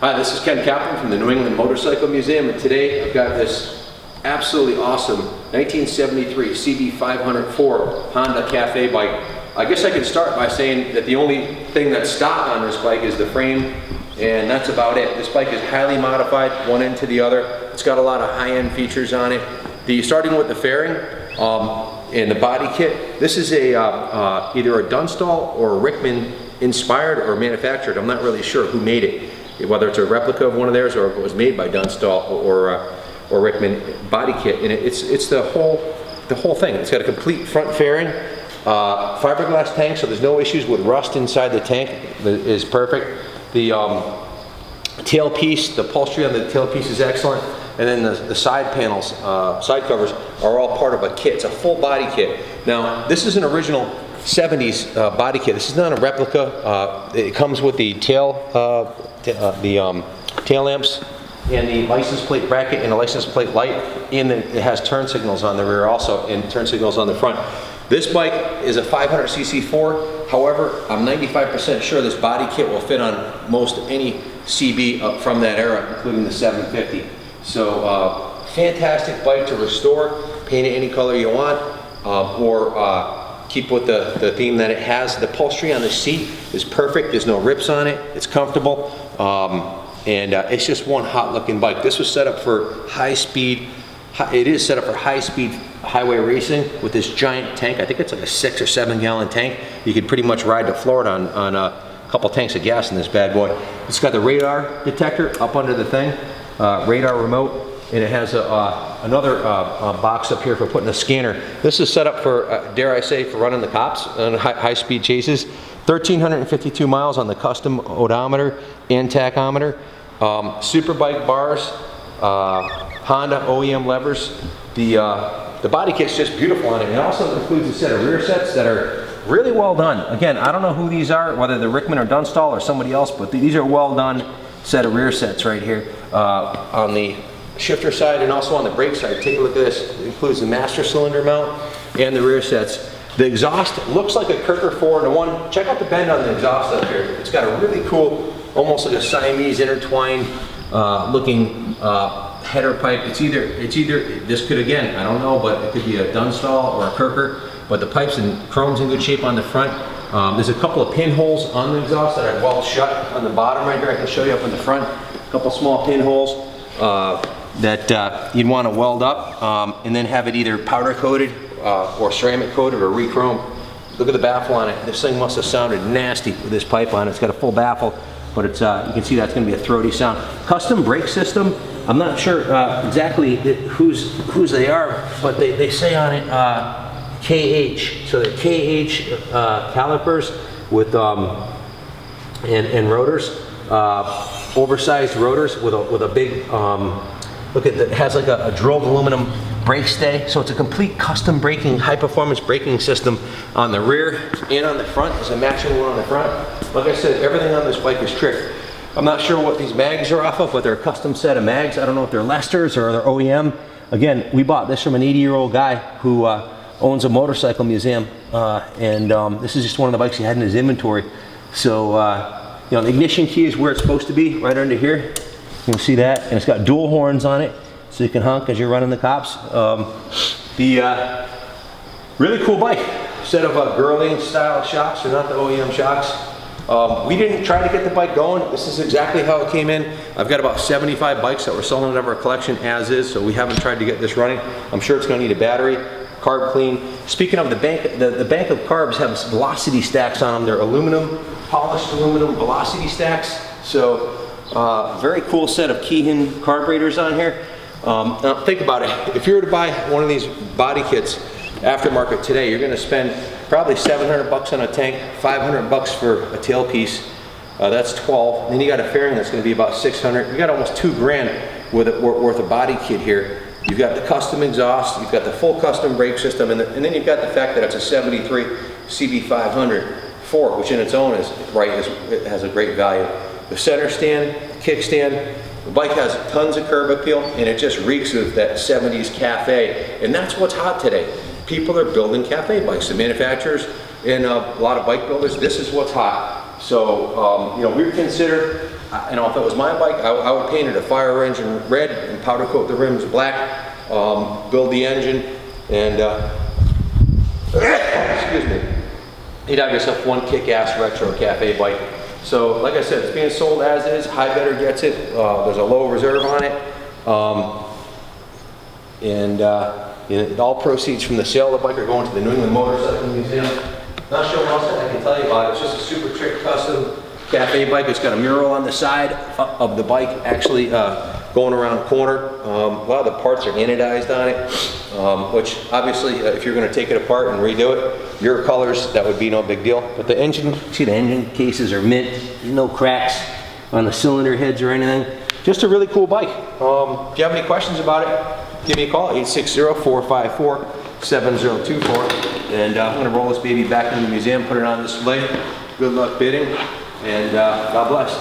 Hi, this is Ken Kaplan from the New England Motorcycle Museum, and today I've got this absolutely awesome 1973 CB500K2 Honda Cafe bike. I guess I can start by saying that the only thing that's stock on this bike is the frame, and that's about it. This bike is highly modified, one end to the other. It's got a lot of high-end features on it. Starting with the fairing and the body kit, this is a either a Dunstall or a Rickman inspired or manufactured. I'm not really sure who made it, whether it's a replica of one of theirs or if it was made by Dunstall or Rickman body kit. And it's the whole thing. It's got a complete front fairing, fiberglass tank, so there's no issues with rust inside the tank. It is perfect. The tailpiece, the upholstery on the tailpiece is excellent, and then the side panels, side covers are all part of a kit. It's a full body kit. Now, this is an original 70s body kit. This is not a replica. It comes with the tail lamps and the license plate bracket and the license plate light, and it has turn signals on the rear also and turn signals on the front. This bike is a 500cc4. However, I'm 95% sure this body kit will fit on most any CB from that era, including the 750. So fantastic bike to restore, paint it any color you want, or keep with the theme that it has. The upholstery on the seat is perfect. There's no rips on it. It's comfortable, and it's just one hot looking bike. This was set up for high speed. It is set up for high speed highway racing with this giant tank. I think it's like a 6 or 7 gallon tank. You could pretty much ride to Florida on a couple tanks of gas in this bad boy. It's got the radar detector up under the thing, radar remote, and it has another box up here for putting a scanner. This is set up for, dare I say, for running the cops on high-speed chases. 1,352 miles on the custom odometer and tachometer. Superbike bars, Honda OEM levers. The body kit's just beautiful on it. It also includes a set of rear sets that are really well done. Again, I don't know who these are, whether they're Rickman or Dunstall or somebody else, but these are well done set of rear sets right here on the shifter side and also on the brake side. Take a look at this. It includes the master cylinder mount and the rear sets. The exhaust looks like a Kirker 4-in-1. Check out the bend on the exhaust up here. It's got a really cool, almost like a Siamese intertwined looking header pipe. It's either this could, again, I don't know, but it could be a Dunstall or a Kirker. But the pipes and chrome's in good shape on the front. There's a couple of pinholes on the exhaust that I weld shut on the bottom right here. I can show you up in the front. A couple small pinholes that you'd want to weld up and then have it either powder coated or ceramic coated or re-chrome. Look at the baffle on it. This thing must have sounded nasty with this pipe on it. It's got a full baffle, but it's you can see that's going to be a throaty sound. Custom brake system. I'm not sure exactly whose they are, but they say on it KH. So they're KH calipers with and rotors, oversized rotors with a big look at that. It has like a drilled aluminum brake stay. So it's a complete custom braking, high performance braking system on the rear and on the front. There's a matching one on the front. Like I said, everything on this bike is tricked. I'm not sure what these mags are off of, but they're a custom set of mags. I don't know if they're Lester's or they're OEM. Again, we bought this from an 80-year-old guy who owns a motorcycle museum, and this is just one of the bikes he had in his inventory. So, you know, the ignition key is where it's supposed to be, right under here. You can see that, and it's got dual horns on it, so you can honk as you're running the cops. Really cool bike. Set of Girling style shocks, they're not the OEM shocks. We didn't try to get the bike going. This is exactly how it came in. I've got about 75 bikes that we're selling out of our collection as is, so we haven't tried to get this running. I'm sure it's going to need a battery, carb clean. Speaking of the bank of carbs have velocity stacks on them. They're aluminum, polished aluminum velocity stacks. So very cool set of Keehan carburetors on here. Now think about it. If you were to buy one of these body kits aftermarket today, you're going to spend probably 700 bucks on a tank, 500 bucks for a tailpiece. That's 12. Then you got a fairing that's going to be about 600. You got almost $2,000 worth of body kit here. You've got the custom exhaust. You've got the full custom brake system, and then you've got the fact that it's a 73 CB500K2, which in its own it has a great value. The center stand, kickstand. The bike has tons of curb appeal, and it just reeks of that 70s cafe, and that's what's hot today. People are building cafe bikes. The manufacturers and a lot of bike builders, this is what's hot. So, you know, we consider you know, if it was my bike, I would paint it a fire engine red and powder coat the rims black, build the engine, and excuse me, you'd have yourself one kick-ass retro cafe bike. So, like I said, it's being sold as is. High Better gets it. There's a low reserve on it, and all proceeds from the sale of the bike are going to the New England Motorcycle Museum. Not sure what else I can tell you about it. It's just a super trick custom cafe bike. It's got a mural on the side of the bike, actually going around the corner. A lot of the parts are anodized on it, which obviously, if you're going to take it apart and redo it, your colors, that would be no big deal. But the engine, see, the engine cases are mint. There's no cracks on the cylinder heads or anything. Just a really cool bike. If you have any questions about it, give me a call, 860-454-7024. And I'm going to roll this baby back into the museum, put it on display. Good luck bidding, and God bless.